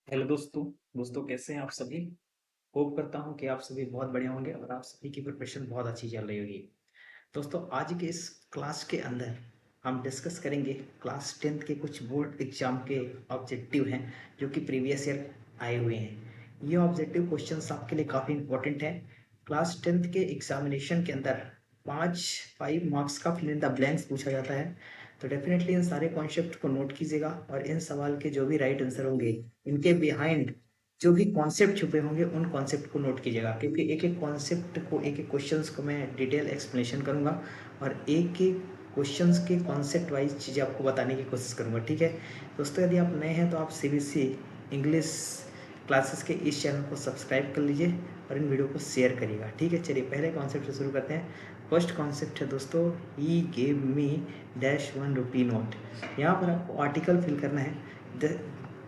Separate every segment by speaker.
Speaker 1: Hello दोस्तों कैसे हैं आप सभी। होप करता हूं कि आप सभी बहुत बढ़िया होंगे और आप सभी की प्रिपरेशन बहुत अच्छी चल रही होगी। दोस्तों आज के इस क्लास के अंदर हम डिस्कस करेंगे क्लास 10th के कुछ बोर्ड एग्जाम के ऑब्जेक्टिव हैं जो कि प्रीवियस ईयर आए हुए हैं। ये ऑब्जेक्टिव क्वेश्चंस आपके लिए काफ़ी इंपॉर्टेंट है। क्लास 10th के एग्जामिनेशन के अंदर 5 मार्क्स का फिल इन द ब्लैंक्स पूछा जाता है। तो डेफिनेटली इन सारे कॉन्सेप्ट को नोट कीजिएगा और इन सवाल के जो भी राइट आंसर होंगे इनके बिहाइंड जो भी कॉन्सेप्ट छुपे होंगे उन कॉन्सेप्ट को नोट कीजिएगा, क्योंकि एक एक कॉन्सेप्ट को एक एक क्वेश्चंस को मैं डिटेल एक्सप्लेनेशन करूंगा और एक एक क्वेश्चंस के कॉन्सेप्ट वाइज चीज़ें आपको बताने की कोशिश करूंगा। ठीक है दोस्तों, यदि आप नए हैं तो आप सीबीएसई इंग्लिश क्लासेस के इस चैनल को सब्सक्राइब कर लीजिए और इन वीडियो को शेयर करिएगा। ठीक है, चलिए पहले कॉन्सेप्ट से शुरू करते हैं। फर्स्ट कॉन्सेप्ट है दोस्तों, he gave me -1 rupee note. यहाँ पर आपको आर्टिकल फिल करना है।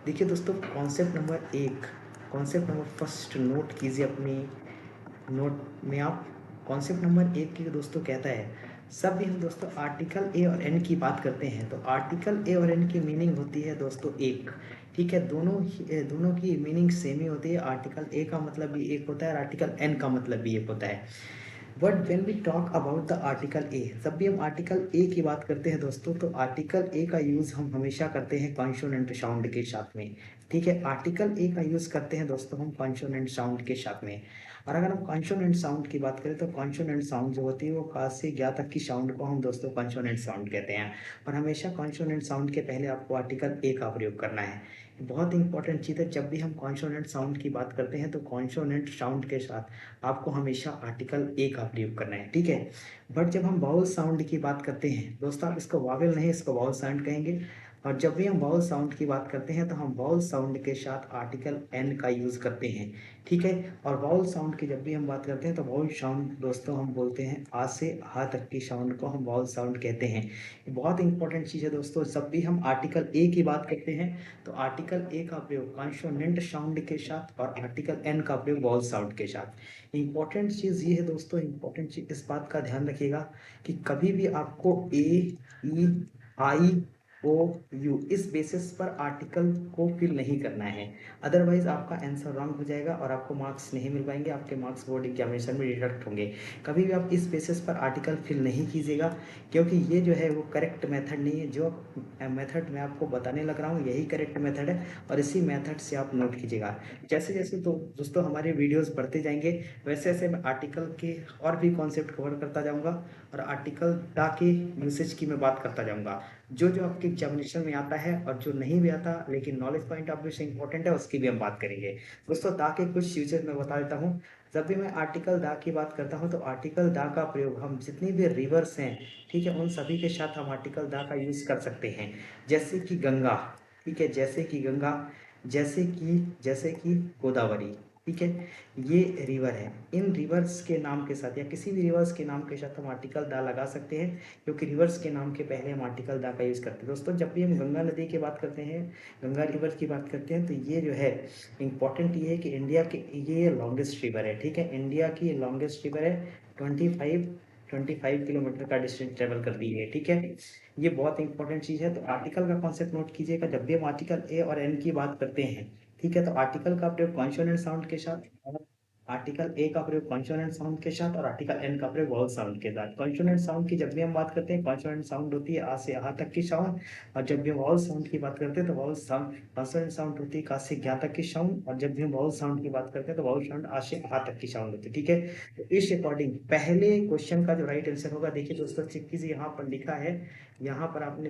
Speaker 1: देखिए दोस्तों, कॉन्सेप्ट नंबर फर्स्ट नोट कीजिए अपनी नोट में आप। कॉन्सेप्ट नंबर 1 की दोस्तों कहता है, सब भी हम दोस्तों आर्टिकल ए और एन की बात करते हैं तो आर्टिकल ए और एन की मीनिंग होती है दोस्तों एक। ठीक है, दोनों की मीनिंग सेम ही होती है। आर्टिकल ए का मतलब भी एक होता है और आर्टिकल एन का मतलब भी एक होता है। But when we talk about the article A, जब भी हम आर्टिकल ए की बात करते हैं दोस्तों तो आर्टिकल ए का यूज़ हम हमेशा करते हैं कॉन्सोनेंट साउंड के साथ में। ठीक है, आर्टिकल ए का यूज़ करते हैं दोस्तों हम कॉन्सोनेंट साउंड के साथ में। और अगर हम कॉन्सोनेंट साउंड की बात करें तो कॉन्सोनेंट साउंड जो होती है वो का से ज्ञा तक की साउंड को हम दोस्तों कॉन्सोनेंट साउंड कहते हैं। और हमेशा कॉन्सोनेंट साउंड के पहले आपको आर्टिकल ए का प्रयोग करना है। बहुत इंपॉर्टेंट चीज़ है, जब भी हम कॉन्सोनेंट साउंड की बात करते हैं तो कॉन्सोनेंट साउंड के साथ आपको हमेशा आर्टिकल ए का प्रयोग करना है। ठीक है, बट जब हम वावल साउंड की बात करते हैं दोस्तों, आप इसको वावल नहीं इसको वावल साउंड कहेंगे। और जब भी हम वावल साउंड की बात करते हैं तो हम वावल साउंड के साथ आर्टिकल एन का यूज़ करते हैं। ठीक है, और वावल साउंड की जब भी हम बात करते हैं तो वावल साउंड दोस्तों हम बोलते हैं आ से हा तक की साउंड को हम वावल साउंड कहते हैं। ये बहुत इंपॉर्टेंट चीज़ है दोस्तों, जब भी हम आर्टिकल ए की बात करते हैं तो आर्टिकल ए का प्रयोग कॉन्सोनेंट साउंड के साथ और आर्टिकल एन का प्रयोग वावल साउंड के साथ। इंपॉर्टेंट चीज़ ये है दोस्तों, इंपॉर्टेंट चीज़ इस बात का ध्यान रखिएगा कि कभी भी आपको ए ई आई ओ यू इस बेसिस पर आर्टिकल को फिल नहीं करना है। अदरवाइज आपका आंसर रॉन्ग हो जाएगा और आपको मार्क्स नहीं मिल पाएंगे, आपके मार्क्स बोर्ड एग्जामिनेशन में डिडक्ट होंगे। कभी भी आप इस बेसिस पर आर्टिकल फिल नहीं कीजिएगा, क्योंकि ये जो है वो करेक्ट मेथड नहीं है। जो मेथड मैं आपको बताने लग रहा हूँ यही करेक्ट मेथड है और इसी मेथड से आप नोट कीजिएगा। जैसे जैसे तो दोस्तों हमारे वीडियोस बढ़ते जाएंगे वैसे वैसे मैं आर्टिकल के और भी कॉन्सेप्ट कवर करता जाऊंगा और आर्टिकल दा के यूसेज की मैं बात करता जाऊंगा, जो जो आपके एग्जामिनेशन में आता है और जो नहीं भी आता लेकिन नॉलेज पॉइंट ऑफ व्यू से इंपॉर्टेंट है उसकी भी हम बात करेंगे। दोस्तों दा के कुछ यूसेज मैं बता देता हूँ। जब भी मैं आर्टिकल दा की बात करता हूँ तो आर्टिकल दा का प्रयोग हम जितनी भी रिवर्स हैं, ठीक है, उन सभी के साथ हम आर्टिकल दा का यूज कर सकते हैं। जैसे कि गंगा, ठीक है, जैसे कि गंगा, जैसे कि गोदावरी। ठीक है, ये रिवर है। इन रिवर्स के नाम के साथ या किसी भी रिवर्स के नाम के साथ हम आर्टिकल दा लगा सकते हैं, क्योंकि रिवर्स के नाम के पहले हम आर्टिकल दा का यूज़ करते हैं। दोस्तों जब भी हम गंगा नदी की बात करते हैं, गंगा रिवर की बात करते हैं तो ये जो है इंपॉर्टेंट ये है कि इंडिया के ये लॉन्गेस्ट रिवर है। ठीक है, इंडिया की लॉन्गेस्ट रिवर है। 25 किलोमीटर का डिस्टेंस ट्रेवल कर दी है। ठीक है, ये बहुत इंपॉर्टेंट चीज़ है। तो आर्टिकल का कॉन्सेप्ट नोट कीजिएगा, जब भी हम आर्टिकल ए और एन की बात करते हैं, ठीक है, तो आर्टिकल का प्रयोग कॉन्सोनेंट साउंड के साथ और आर्टिकल ए का प्रयोग कॉन्सोनेंट साउंड के साथ और आर्टिकल एन का प्रयोग वॉवल साउंड के साथ। कॉन्सोनेंट साउंड की जब भी हम बात करते हैं, कॉन्सोनेंट साउंड होती है आ से आ तक की साउंड, और जब भी हम वॉवल साउंड की बात करते हैं तो वॉवल साउंड कॉन्सोनेंट साउंड होती है का से ज्ञा तक की साउंड, और जब भी हम वॉवल साउंड की बात करते हैं तो वॉवल साउंड आ से आ तक की साउंड होती है। ठीक है, तो इस अकॉर्डिंग पहले क्वेश्चन का जो राइट आंसर होगा, देखिए दोस्तों चेक कीजिए, यहाँ पर लिखा है, यहाँ पर आपने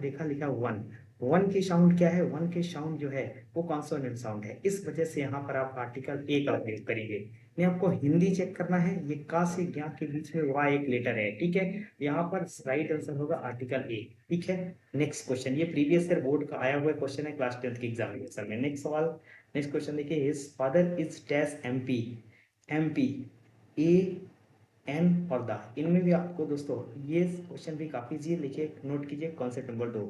Speaker 1: देखा लिखा वन। वन की साउंड क्या है, वन की साउंड जो है वो कॉन्सोनेंट साउंड है, इस वजह से यहाँ पर आप आर्टिकल ए का प्रयोग करेंगे। नहीं, आपको हिंदी चेक करना है, ये का से ज्ञा के बीच में वाह एक लेटर है। ठीक है, यहाँ पर राइट आंसर होगा आर्टिकल ए। ठीक है, नेक्स्ट क्वेश्चन, ये प्रीवियस ईयर बोर्ड का आया हुआ क्वेश्चन है क्लास 10th की एग्जामिनेशन में। नेक्स्ट सवाल, नेक्स्ट क्वेश्चन देखिए, his father is dash MP. MP, a an और द, इनमें भी आपको दोस्तों ये क्वेश्चन भी काफी इजी है, लिखिए नोट कीजिए कॉन्सेप्ट नंबर 2।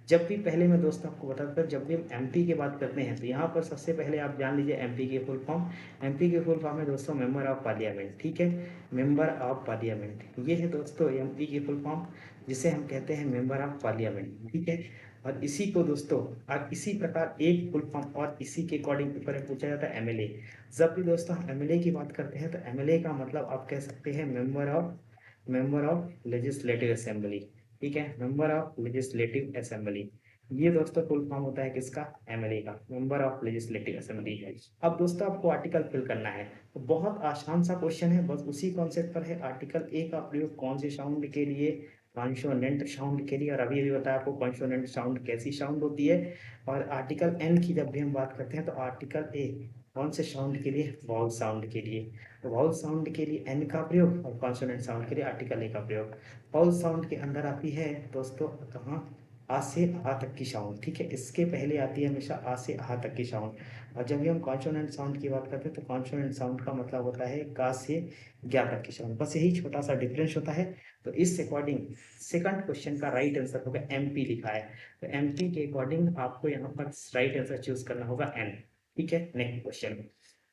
Speaker 1: जब भी पहले मैं दोस्तों आपको बताता हूँ, जब भी हम एमपी की बात करते हैं तो यहाँ पर सबसे पहले आप जान लीजिए एमपी की फुल फॉर्म। एमपी की फुल फॉर्म है दोस्तों मेंबर ऑफ पार्लियामेंट। ठीक है, मेंबर ऑफ पार्लियामेंट, ये है दोस्तों एमपी की फुल फॉर्म, जिसे हम कहते हैं मेंबर ऑफ पार्लियामेंट। ठीक है, और इसी को दोस्तों, और इसी प्रकार एक फुल फॉर्म और इसी के अकॉर्डिंग पेपर में पूछा जाता है एमएलए। जब भी दोस्तों हम एमएलए की बात करते हैं तो एमएलए का मतलब आप कह सकते हैं मेंबर ऑफ लेजिस्लेटिव असेंबली। ठीक है, मेंबर ऑफ लेजिस्लेटिव असेंबली, ये दोस्तों फुल फॉर्म होता है किसका, एमएलए का, मेंबर ऑफ लेजिस्लेटिव असेंबली है। अब दोस्तों आपको आर्टिकल फिल करना है, तो बहुत आसान सा क्वेश्चन है, बस उसी कॉन्सेप्ट पर है। आर्टिकल ए का प्रयोग कौन से साउंड के लिए, कॉन्सोनेंट साउंड के लिए, और अभी अभी बताया आपको कॉन्सोनेंट साउंड कैसी साउंड होती है। और आर्टिकल एन की जब भी हम बात करते हैं तो आर्टिकल ए कौन से साउंड के लिए, वाउल साउंड के लिए। तो वाउल साउंड के लिए एन का प्रयोग और कॉन्सोनेंट साउंड के लिए आर्टिकल ए का प्रयोग। वाउल साउंड के अंदर आती है दोस्तों कहाँ, आ से आ तक की साउंड। ठीक है, इसके पहले आती है हमेशा आ से आ तक की साउंड। और जब भी हम कॉन्सोनेंट साउंड की बात करते हैं तो कॉन्सोनेंट साउंड का मतलब होता है का से ज्ञा तक की साउंड। बस यही छोटा सा डिफरेंस होता है। तो इस अकॉर्डिंग सेकंड क्वेश्चन का राइट आंसर होगा एमपी लिखा है, तो एमपी के अकॉर्डिंग आपको यहाँ पर राइट आंसर चूज करना होगा एन। ठीक है, next question,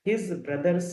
Speaker 1: his brothers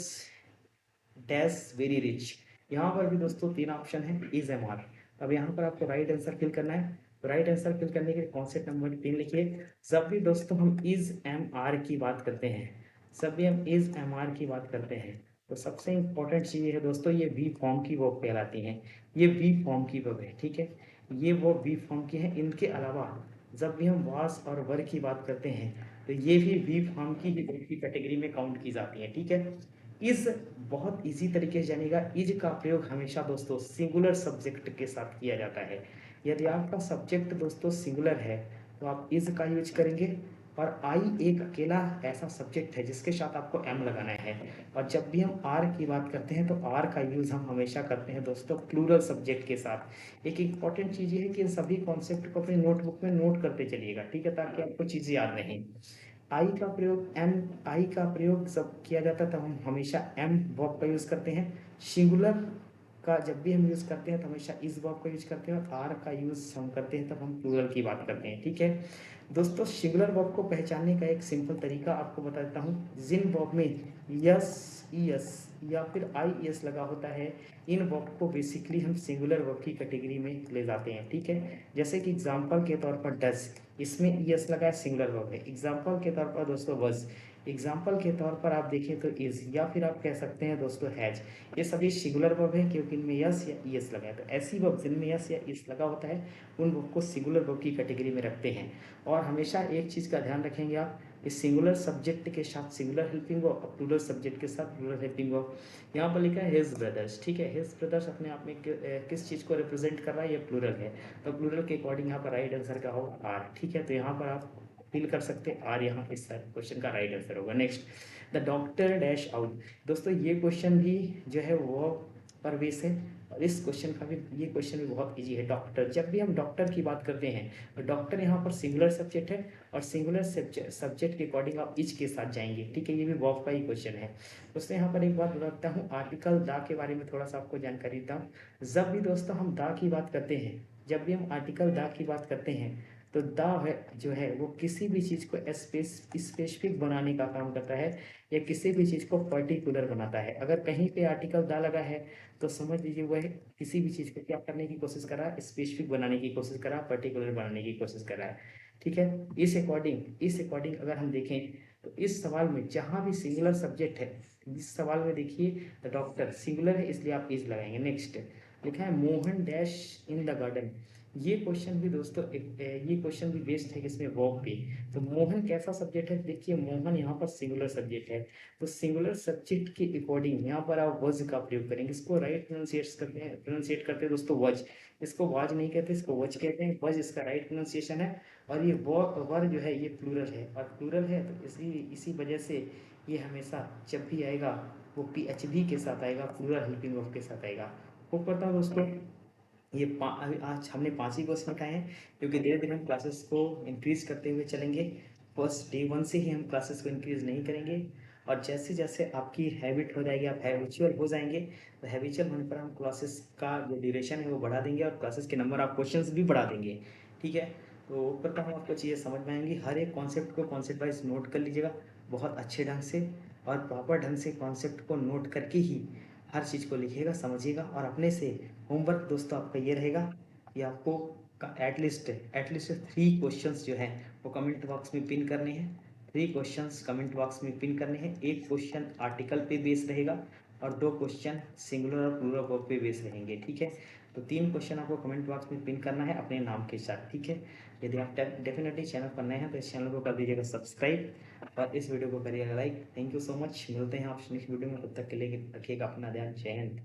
Speaker 1: dash very rich. यहाँ पर भी दोस्तों तीन ऑप्शन है, इज एम आर। अब यहाँ पर आपको राइट आंसर फिल करना है, तो राइट आंसर फिल करने के लिए कॉन्सेप्ट नंबर 3 लिखिए। जब भी दोस्तों हम इज एम आर की बात करते हैं, जब भी हम इज एम आर की बात करते हैं, तो सबसे इंपॉर्टेंट चीज है दोस्तों, ये वी फॉर्म की वर्ब कहलाती हैं। ये वी फॉर्म की वर्ब है। ठीक है, ये वो वी फॉर्म की है। इनके अलावा जब भी हम वास और वर की बात करते हैं तो ये भी वी फॉर्म की ही वर्ब की कैटेगरी में काउंट की जाती है। ठीक है, इज बहुत इजी तरीके से जानेगा। इज का प्रयोग हमेशा दोस्तों सिंगुलर सब्जेक्ट के साथ किया जाता है। यदि आपका सब्जेक्ट दोस्तों सिंगुलर है तो आप इज का यूज करेंगे। और आई एक अकेला ऐसा सब्जेक्ट है जिसके साथ आपको एम लगाना है। और जब भी हम आर की बात करते हैं तो आर का यूज हम हमेशा करते हैं दोस्तों प्लूरल सब्जेक्ट के साथ। एक इंपॉर्टेंट चीज ये है कि इन सभी कॉन्सेप्ट को अपनी नोटबुक में नोट करते चलिएगा। ठीक है, ताकि आपको चीजें याद नहीं। आई का प्रयोग जब किया जाता है तब हम हमेशा एम वर्ब का यूज करते हैं। सिंगुलर का जब भी हम यूज करते हैं तो हमेशा इस वर्ब का यूज करते हैं। और आर का यूज हम करते हैं तब हम प्लूरल की बात करते हैं। ठीक है दोस्तों, सिंगुलर वर्ब को पहचानने का एक सिंपल तरीका आपको बता देता हूँ। जिन वर्ब में यस, ईएस या फिर आईएस लगा होता है, इन वर्ब को बेसिकली हम सिंगुलर वर्ब की कैटेगरी में ले जाते हैं। ठीक है, जैसे कि एग्जांपल के तौर पर डज, इसमें ईएस लगा है, सिंगुलर वर्ब है। एग्जांपल के तौर पर दोस्तों वज, एग्जाम्पल के तौर पर आप देखें तो इज, या फिर आप कह सकते हैं दोस्तों हैज। ये सभी सिंगुलर वर्ब है क्योंकि इनमें यस या ईएस लगा है। तो ऐसी वर्ब जिनमें यस या ईएस लगा होता है उन वर्ब को सिंगुलर वर्ब की कैटेगरी में रखते हैं। और हमेशा एक चीज़ का ध्यान रखेंगे आप, इस सिंगुलर सब्जेक्ट के साथ सिंगुलर हेल्पिंग वर्ब और प्लूरल सब्जेक्ट के साथ प्लूरल हेल्पिंग वर्ब। यहाँ पर लिखा है हिज ब्रदर्स। ठीक है, हिज ब्रदर्स अपने आप में किस चीज़ को रिप्रेजेंट कर रहा है, ये प्लूरल है। तो प्लूरल के अकॉर्डिंग यहाँ पर राइट आंसर का होगा आर। ठीक है, तो यहाँ पर आप फिल कर सकते हैं आर, यहाँ इस क्वेश्चन का राइट आंसर होगा। Next, the doctor dash out. दोस्तों ये क्वेश्चन भी जो है वो परवेश है, और इस क्वेश्चन का भी, ये क्वेश्चन भी बहुत इजी है। डॉक्टर, जब भी हम डॉक्टर की बात करते हैं तो डॉक्टर यहाँ पर सिंगुलर सब्जेक्ट है, और सिंगुलर सब्जेक्ट के अकॉर्डिंग आप इच के साथ जाएंगे। ठीक है, ये भी वर्ब का ही क्वेश्चन है। दोस्तों यहाँ पर एक बात बताता हूँ, आर्टिकल दा के बारे में थोड़ा सा आपको जानकारी देता हूँ। जब भी दोस्तों हम दा की बात करते हैं, जब भी हम आर्टिकल दा की बात करते हैं तो दा है जो है वो किसी भी चीज़ को स्पेसिफिक बनाने का काम करता है, या किसी भी चीज़ को पर्टिकुलर बनाता है। अगर कहीं पे आर्टिकल दा लगा है तो समझ लीजिए वह किसी भी चीज़ को क्या करने की कोशिश कर रहा है, स्पेसिफिक बनाने की कोशिश कर रहा है, पर्टिकुलर बनाने की कोशिश कर रहा है। ठीक है, इस अकॉर्डिंग अगर हम देखें तो इस सवाल में जहाँ भी सिंगुलर सब्जेक्ट है, इस सवाल में देखिए द डॉक्टर सिंगुलर है इसलिए आप इज लगाएंगे। नेक्स्ट लिखा है Mohan dash in the garden. ये क्वेश्चन भी दोस्तों ये क्वेश्चन भी बेस्ड है किसमें, वर्ब पे। तो मोहन कैसा सब्जेक्ट है, देखिए मोहन यहाँ पर सिंगुलर सब्जेक्ट है। तो सिंगुलर सब्जेक्ट के अकॉर्डिंग यहाँ पर आप वज का प्रयोग करेंगे। इसको राइट प्रोनाउंसिएट करते हैं दोस्तों वज। इसको वाज नहीं कहते, इसको वज कहते हैं। वज इसका राइट प्रोनाउंसिएशन है। और ये वर जो है ये प्लूरल है, और प्लूरल है तो इसी वजह से ये हमेशा जब भी आएगा वो PHV के साथ आएगा, प्लूरल हेल्पिंग वर्ब के साथ आएगा। होप करता हूँ दोस्तों ये अभी आज हमने 5 ही क्वेश्चन उठाए हैं, क्योंकि धीरे धीरे हम क्लासेस को इंक्रीज करते हुए चलेंगे। फर्स्ट डे 1 से ही हम क्लासेस को इंक्रीज नहीं करेंगे। और जैसे जैसे आपकी हैबिट हो जाएगी, आप हैबिचुअल हो जाएंगे, तो हैबिचुअल होने पर हम क्लासेस का जो ड्यूरेशन है वो बढ़ा देंगे, और क्लासेस के नंबर ऑफ क्वेश्चंस भी बढ़ा देंगे। ठीक है, तो करता हूँ आपको चीज़ें समझ में आएंगी। हर एक कॉन्सेप्ट को कॉन्सेप्ट वाइज नोट कर लीजिएगा बहुत अच्छे ढंग से, और प्रॉपर ढंग से कॉन्सेप्ट को नोट करके ही हर चीज़ को लिखिएगा, समझिएगा। और अपने से होमवर्क दोस्तों आपका ये रहेगा कि आपको एटलीस्ट 3 क्वेश्चंस जो हैं वो कमेंट बॉक्स में पिन करने हैं। 3 क्वेश्चंस कमेंट बॉक्स में पिन करने हैं। 1 क्वेश्चन आर्टिकल पे बेस रहेगा और 2 क्वेश्चन सिंगुलर और प्लूरल वर्ब पे बेस रहेंगे, ठीक है। तो 3 क्वेश्चन आपको कमेंट बॉक्स में पिन करना है अपने नाम के साथ, ठीक है। यदि आप डेफिनेटली चैनल पर नए हैं तो इस चैनल को कर दीजिएगा सब्सक्राइब और इस वीडियो को करिएगा like. Thank you so much, मिलते हैं आप नेक्स्ट वीडियो में, तब तक के लिए रखिएगा अपना ध्यान। जय हिंद।